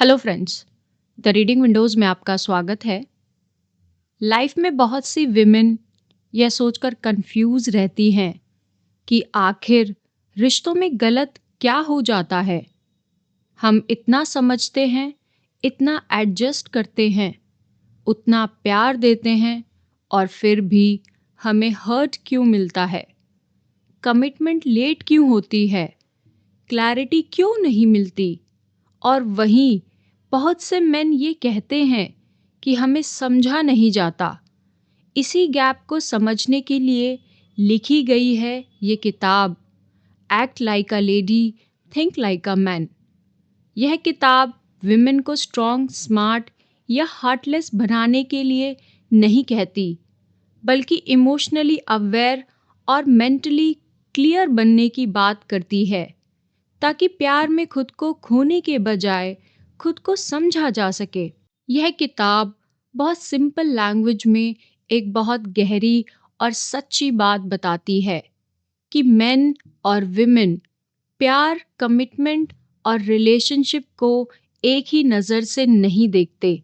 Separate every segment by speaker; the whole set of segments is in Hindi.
Speaker 1: Hello friends, the reading Windows में आपका स्वागत है। लाइफ में बहुत सी विमेन यह सोचकर कंफ्यूज रहती हैं कि आखिर रिश्तों में गलत क्या हो जाता है। हम इतना समझते हैं, इतना एडजस्ट करते हैं, उतना प्यार देते हैं और फिर भी हमें हर्ट क्यों मिलता है? कमिटमेंट लेट क्यों होती है? क्लैरिटी क्यों नहीं मिलती? और वहीं बहुत से मेन ये कहते हैं कि हमें समझा नहीं जाता। इसी गैप को समझने के लिए लिखी गई है ये किताब, act like a lady, think like a man. यह किताब विमेन को स्ट्रॉन्ग, स्मार्ट या हार्टलेस बनाने के लिए नहीं कहती, बल्कि इमोशनली अवेयर और मेंटली क्लियर बनने की बात करती है, ताकि प्यार में खुद को खोने के बजाय खुद को समझा जा सके। यह किताब बहुत सिंपल लैंग्वेज में एक बहुत गहरी और सच्ची बात बताती है कि मेन और विमेन प्यार, कमिटमेंट और रिलेशनशिप को एक ही नज़र से नहीं देखते।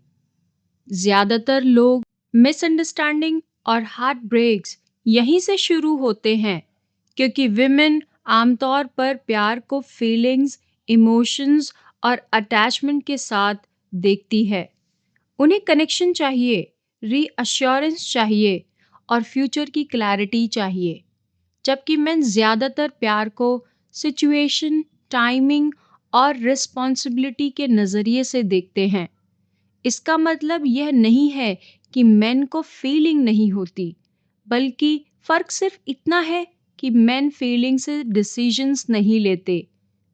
Speaker 1: ज़्यादातर लोग मिसअंडरस्टैंडिंग और हार्ट ब्रेक्स यहीं से शुरू होते हैं, क्योंकि विमेन आमतौर पर प्यार को फीलिंग्स, इमोशंस और अटैचमेंट के साथ देखती है। उन्हें कनेक्शन चाहिए, रीअश्योरेंस चाहिए और फ्यूचर की क्लैरिटी चाहिए, जबकि मेन ज़्यादातर प्यार को सिचुएशन, टाइमिंग और रिस्पॉन्सिबिलिटी के नज़रिए से देखते हैं। इसका मतलब यह नहीं है कि मेन को फीलिंग नहीं होती, बल्कि फ़र्क सिर्फ इतना है कि मेन फीलिंग से डिसीजंस नहीं लेते।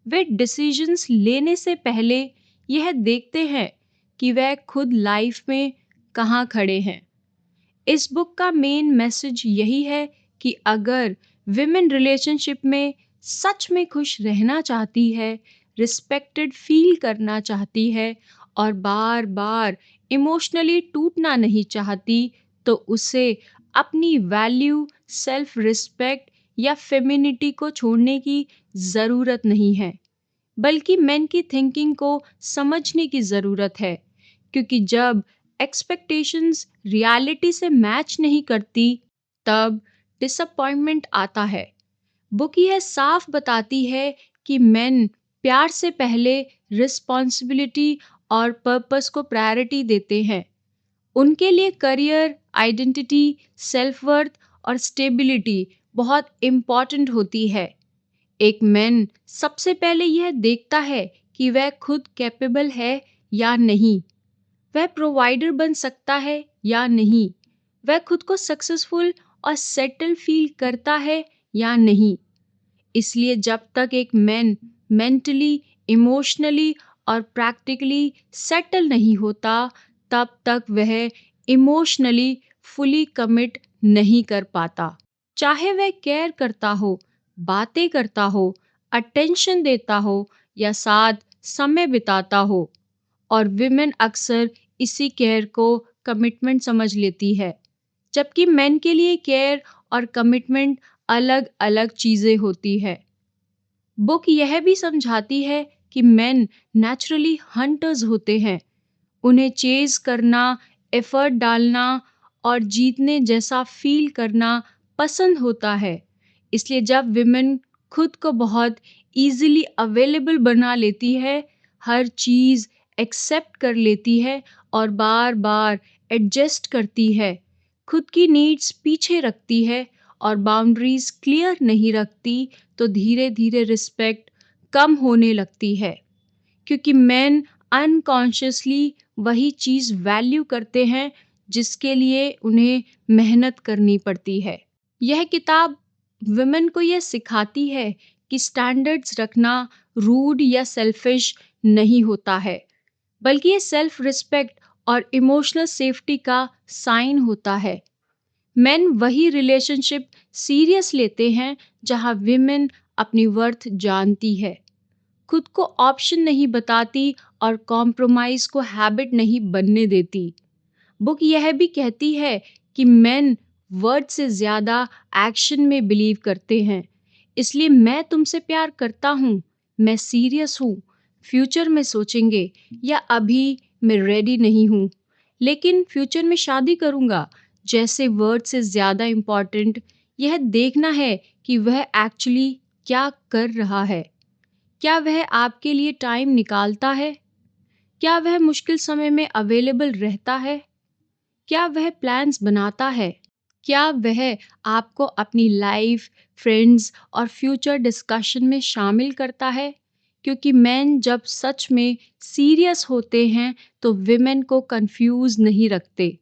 Speaker 1: वे डिसीजंस लेने से पहले यह देखते हैं कि वह खुद लाइफ में कहाँ खड़े हैं। इस बुक का मेन मैसेज यही है कि अगर विमेन रिलेशनशिप में सच में खुश रहना चाहती है, रिस्पेक्टेड फील करना चाहती है और बार बार इमोशनली टूटना नहीं चाहती, तो उसे अपनी वैल्यू, सेल्फ रिस्पेक्ट या फेमिनिटी को छोड़ने की ज़रूरत नहीं है, बल्कि मेन की थिंकिंग को समझने की ज़रूरत है। क्योंकि जब एक्सपेक्टेशंस रियलिटी से मैच नहीं करती, तब डिसअपॉइंटमेंट आता है। बुक यह साफ बताती है कि मेन प्यार से पहले रिस्पॉन्सिबिलिटी और पर्पस को प्रायोरिटी देते हैं। उनके लिए करियर, आइडेंटिटी, सेल्फ वर्थ और स्टेबिलिटी बहुत इम्पॉर्टेंट होती है। एक मैन सबसे पहले यह देखता है कि वह खुद कैपेबल है या नहीं, वह प्रोवाइडर बन सकता है या नहीं, वह खुद को सक्सेसफुल और सेटल फील करता है या नहीं। इसलिए जब तक एक मैन मेंटली, इमोशनली और प्रैक्टिकली सेटल नहीं होता, तब तक वह इमोशनली फुली कमिट नहीं कर पाता। चाहे वह केयर करता हो, बातें करता हो, अटेंशन देता हो या साथ समय बिताता हो। और विमेन अक्सर इसी केयर को कमिटमेंट समझ लेती है, जबकि मेन के लिए केयर और कमिटमेंट अलग अलग चीज़ें होती है। बुक यह भी समझाती है कि मेन नेचुरली हंटर्स होते हैं। उन्हें चेज करना, एफर्ट डालना और जीतने जैसा फील करना पसंद होता है। इसलिए जब विमेन खुद को बहुत इजीली अवेलेबल बना लेती है, हर चीज़ एक्सेप्ट कर लेती है और बार बार एडजस्ट करती है, खुद की नीड्स पीछे रखती है और बाउंड्रीज क्लियर नहीं रखती, तो धीरे धीरे रिस्पेक्ट कम होने लगती है। क्योंकि मेन अनकॉन्शियसली वही चीज़ वैल्यू करते हैं जिसके लिए उन्हें मेहनत करनी पड़ती है। यह किताब वुमेन को यह सिखाती है कि स्टैंडर्ड्स रखना रूड या सेल्फिश नहीं होता है, बल्कि ये सेल्फ रिस्पेक्ट और इमोशनल सेफ्टी का साइन होता है। मेन वही रिलेशनशिप सीरियस लेते हैं जहां विमेन अपनी वर्थ जानती है, खुद को ऑप्शन नहीं बताती और कॉम्प्रोमाइज़ को हैबिट नहीं बनने देती। बुक यह भी कहती है कि मेन वर्ड से ज़्यादा एक्शन में बिलीव करते हैं। इसलिए मैं तुमसे प्यार करता हूँ, मैं सीरियस हूँ, फ्यूचर में सोचेंगे या अभी मैं रेडी नहीं हूँ, लेकिन फ्यूचर में शादी करूँगा जैसे वर्ड से ज़्यादा इम्पॉर्टेंट यह देखना है कि वह एक्चुअली क्या कर रहा है। क्या वह आपके लिए टाइम निकालता है? क्या वह मुश्किल समय में अवेलेबल रहता है? क्या वह प्लान्स बनाता है? क्या वह आपको अपनी लाइफ, फ्रेंड्स और फ्यूचर डिस्कशन में शामिल करता है? क्योंकि मेन जब सच में सीरियस होते हैं तो विमेन को कंफ्यूज नहीं रखते,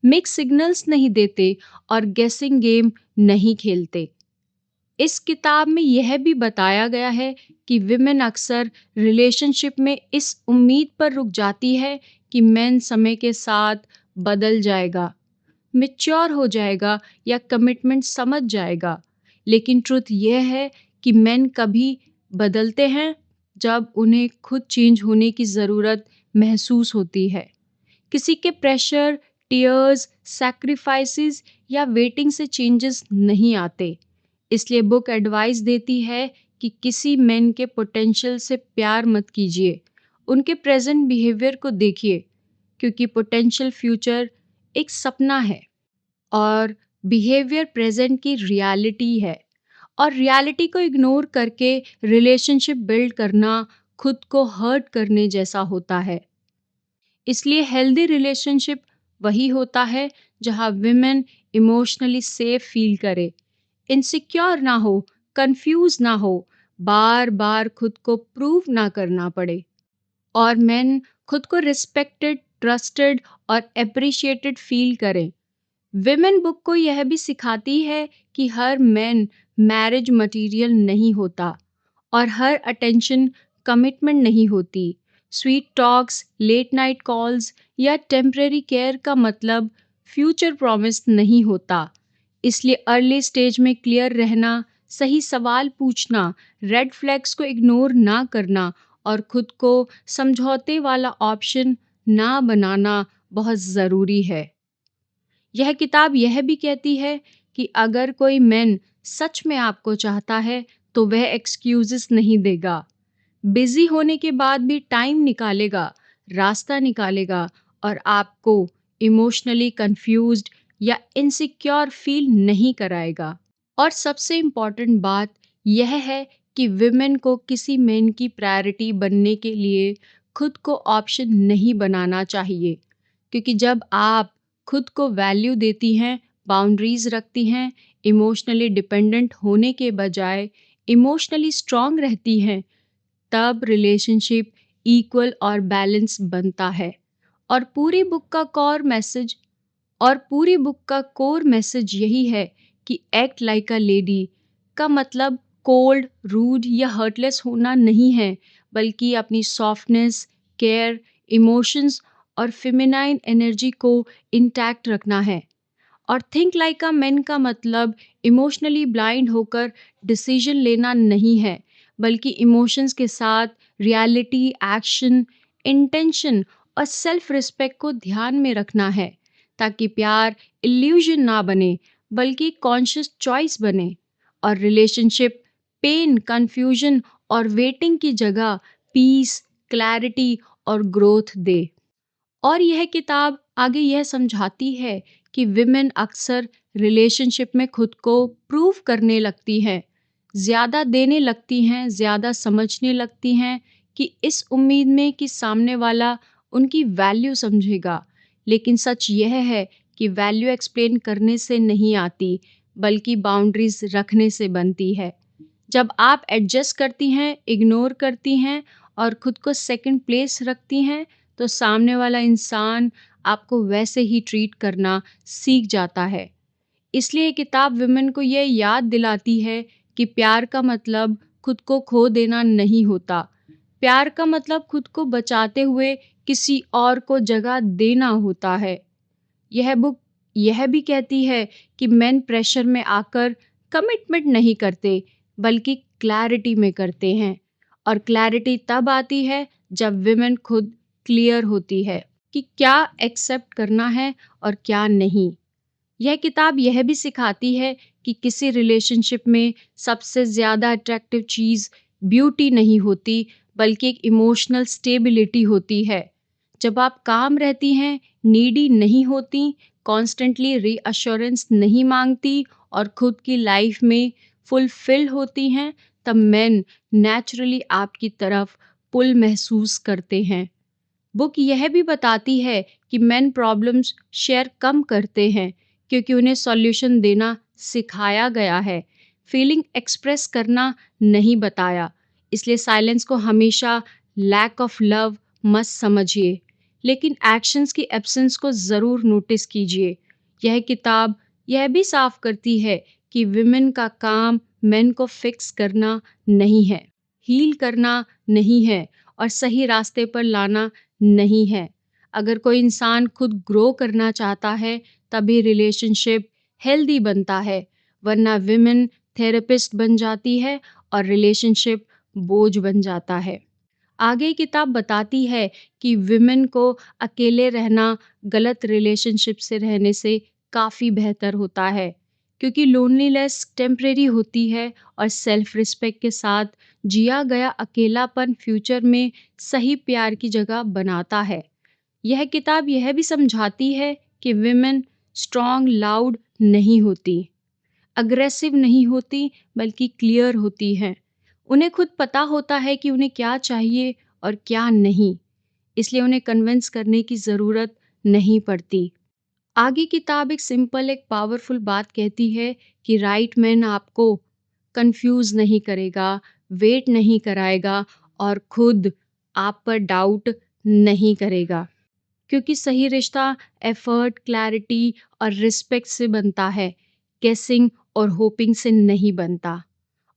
Speaker 1: मिक्स सिग्नल्स नहीं देते और गेसिंग गेम नहीं खेलते। इस किताब में यह भी बताया गया है कि विमेन अक्सर रिलेशनशिप में इस उम्मीद पर रुक जाती है कि मैन समय के साथ बदल जाएगा, मैच्योर हो जाएगा या कमिटमेंट समझ जाएगा। लेकिन ट्रुथ यह है कि मेन कभी बदलते हैं जब उन्हें खुद चेंज होने की ज़रूरत महसूस होती है। किसी के प्रेशर, टीयर्स, सैक्रिफाइसेस या वेटिंग से चेंजेस नहीं आते। इसलिए बुक एडवाइस देती है कि किसी मेन के पोटेंशियल से प्यार मत कीजिए, उनके प्रेजेंट बिहेवियर को देखिए, क्योंकि पोटेंशियल फ्यूचर एक सपना है और बिहेवियर प्रेजेंट की रियलिटी है। और रियलिटी को इग्नोर करके रिलेशनशिप बिल्ड करना खुद को हर्ट करने जैसा होता है। इसलिए हेल्दी रिलेशनशिप वही होता है जहाँ विमेन इमोशनली सेफ फील करे, इनसिक्योर ना हो, कंफ्यूज ना हो, बार बार खुद को प्रूव ना करना पड़े, और मेन खुद को रिस्पेक्टेड, ट्रस्टेड और अप्रिशिएटेड फील करें। विमेन बुक को यह भी सिखाती है कि हर मैन मैरिज मटेरियल नहीं होता और हर अटेंशन कमिटमेंट नहीं होती। Sweet talks, late night calls या टेम्परेरी केयर का मतलब फ्यूचर प्रॉमिस नहीं होता। इसलिए अर्ली स्टेज में क्लियर रहना, सही सवाल पूछना, रेड फ्लैग्स को इग्नोर ना करना और खुद को समझौते वाला ऑप्शन ना बनाना बहुत ज़रूरी है। यह किताब यह भी कहती है कि अगर कोई मैन सच में आपको चाहता है तो वह एक्सक्यूजेस नहीं देगा। बिजी होने के बाद भी टाइम निकालेगा, रास्ता निकालेगा और आपको इमोशनली कंफ्यूज्ड या इनसिक्योर फील नहीं कराएगा। और सबसे इम्पॉर्टेंट बात यह है कि विमेन को किसी मैन की प्रायोरिटी बनने के लिए खुद को ऑप्शन नहीं बनाना चाहिए, क्योंकि जब आप खुद को वैल्यू देती हैं, बाउंड्रीज रखती हैं, इमोशनली डिपेंडेंट होने के बजाय इमोशनली स्ट्रांग रहती हैं, तब रिलेशनशिप इक्वल और बैलेंस बनता है। और पूरी बुक का कोर मैसेज यही है कि एक्ट लाइक अ लेडी का मतलब कोल्ड, रूड या हर्टलेस होना नहीं है, बल्कि अपनी सॉफ्टनेस, केयर, इमोशंस और फेमिनाइन एनर्जी को इंटैक्ट रखना है। और थिंक लाइक अ मैन का मतलब इमोशनली ब्लाइंड होकर डिसीजन लेना नहीं है, बल्कि इमोशंस के साथ रियलिटी, एक्शन, इंटेंशन और सेल्फ रिस्पेक्ट को ध्यान में रखना है, ताकि प्यार इल्यूजन ना बने बल्कि कॉन्शियस चॉइस बने और रिलेशनशिप पेन, कंफ्यूजन और वेटिंग की जगह पीस, क्लैरिटी और ग्रोथ दे। और यह किताब आगे यह समझाती है कि विमेन अक्सर रिलेशनशिप में खुद को प्रूव करने लगती हैं, ज़्यादा देने लगती हैं, ज़्यादा समझने लगती हैं, कि इस उम्मीद में कि सामने वाला उनकी वैल्यू समझेगा। लेकिन सच यह है कि वैल्यू एक्सप्लेन करने से नहीं आती, बल्कि बाउंड्रीज रखने से बनती है। जब आप एडजस्ट करती हैं, इग्नोर करती हैं और खुद को सेकंड प्लेस रखती हैं, तो सामने वाला इंसान आपको वैसे ही ट्रीट करना सीख जाता है। इसलिए ये किताब विमेन को यह याद दिलाती है कि प्यार का मतलब खुद को खो देना नहीं होता। प्यार का मतलब खुद को बचाते हुए किसी और को जगह देना होता है। यह बुक यह भी कहती है कि मेन प्रेशर में आकर कमिटमेंट नहीं करते, बल्कि क्लैरिटी में करते हैं। और क्लैरिटी तब आती है जब विमेन खुद क्लियर होती है कि क्या एक्सेप्ट करना है और क्या नहीं। यह किताब यह भी सिखाती है कि किसी रिलेशनशिप में सबसे ज़्यादा अट्रैक्टिव चीज़ ब्यूटी नहीं होती, बल्कि एक इमोशनल स्टेबिलिटी होती है। जब आप काम रहती हैं, नीडी नहीं होती, कॉन्स्टेंटली रीअश्योरेंस नहीं मांगती और खुद की लाइफ में फुलफिल होती हैं, तब मेन नेचुरली आपकी तरफ पुल महसूस करते हैं। बुक यह भी बताती है कि मेन प्रॉब्लम्स शेयर कम करते हैं क्योंकि उन्हें सॉल्यूशन देना सिखाया गया है, फीलिंग एक्सप्रेस करना नहीं बताया। इसलिए साइलेंस को हमेशा लैक ऑफ लव मत समझिए, लेकिन एक्शंस की एब्सेंस को ज़रूर नोटिस कीजिए। यह किताब यह भी साफ करती है कि विमेन का काम मेन को फिक्स करना नहीं है, हील करना नहीं है और सही रास्ते पर लाना नहीं है। अगर कोई इंसान खुद ग्रो करना चाहता है तभी रिलेशनशिप हेल्दी बनता है, वरना विमेन थेरेपिस्ट बन जाती है और रिलेशनशिप बोझ बन जाता है। आगे किताब बताती है कि विमेन को अकेले रहना गलत रिलेशनशिप से रहने से काफ़ी बेहतर होता है, क्योंकि लोनलीनेस टेम्परेरी होती है और सेल्फ रिस्पेक्ट के साथ जिया गया अकेलापन फ्यूचर में सही प्यार की जगह बनाता है। यह किताब यह भी समझाती है कि विमेन स्ट्रॉन्ग लाउड नहीं होती, अग्रेसिव नहीं होती, बल्कि क्लियर होती हैं। उन्हें खुद पता होता है कि उन्हें क्या चाहिए और क्या नहीं, इसलिए उन्हें कन्विंस करने की ज़रूरत नहीं पड़ती। आगे किताब एक सिंपल, एक पावरफुल बात कहती है कि राइट मैन आपको कंफ्यूज नहीं करेगा, वेट नहीं कराएगा और खुद आप पर डाउट नहीं करेगा, क्योंकि सही रिश्ता एफर्ट, क्लैरिटी और रिस्पेक्ट से बनता है, गेसिंग और होपिंग से नहीं बनता।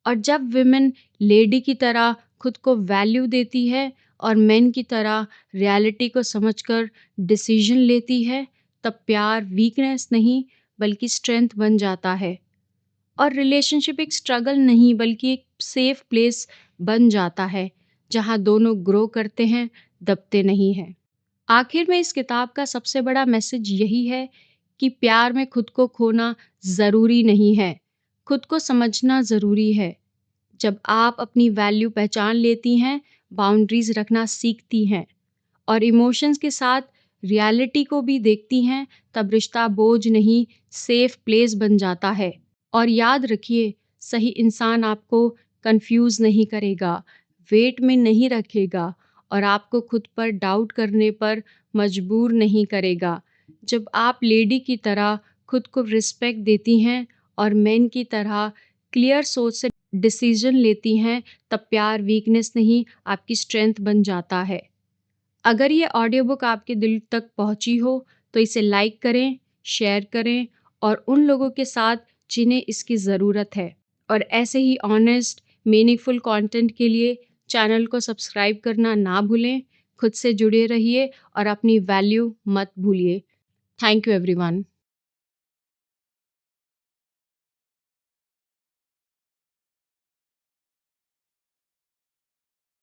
Speaker 1: और जब विमेन लेडी की तरह खुद को वैल्यू देती है और मेन की तरह रियलिटी को समझकर डिसीजन लेती है, तब प्यार वीकनेस नहीं बल्कि स्ट्रेंथ बन जाता है और रिलेशनशिप एक स्ट्रगल नहीं बल्कि एक सेफ प्लेस बन जाता है, जहां दोनों ग्रो करते हैं, दबते नहीं हैं। आखिर में इस किताब का सबसे बड़ा मैसेज यही है कि प्यार में खुद को खोना ज़रूरी नहीं है, खुद को समझना ज़रूरी है। जब आप अपनी वैल्यू पहचान लेती हैं, बाउंड्रीज रखना सीखती हैं और इमोशंस के साथ रियलिटी को भी देखती हैं, तब रिश्ता बोझ नहीं, सेफ प्लेस बन जाता है। और याद रखिए, सही इंसान आपको कंफ्यूज नहीं करेगा, वेट में नहीं रखेगा और आपको खुद पर डाउट करने पर मजबूर नहीं करेगा। जब आप लेडी की तरह खुद को रिस्पेक्ट देती हैं और मैन की तरह क्लियर सोच से डिसीजन लेती हैं, तब प्यार वीकनेस नहीं, आपकी स्ट्रेंथ बन जाता है। अगर ये ऑडियो बुक आपके दिल तक पहुंची हो तो इसे लाइक करें, शेयर करें और उन लोगों के साथ जिन्हें इसकी ज़रूरत है। और ऐसे ही ऑनेस्ट, मीनिंगफुल कंटेंट के लिए चैनल को सब्सक्राइब करना ना भूलें। खुद से जुड़े रहिए और अपनी वैल्यू मत भूलिए। Thank you everyone.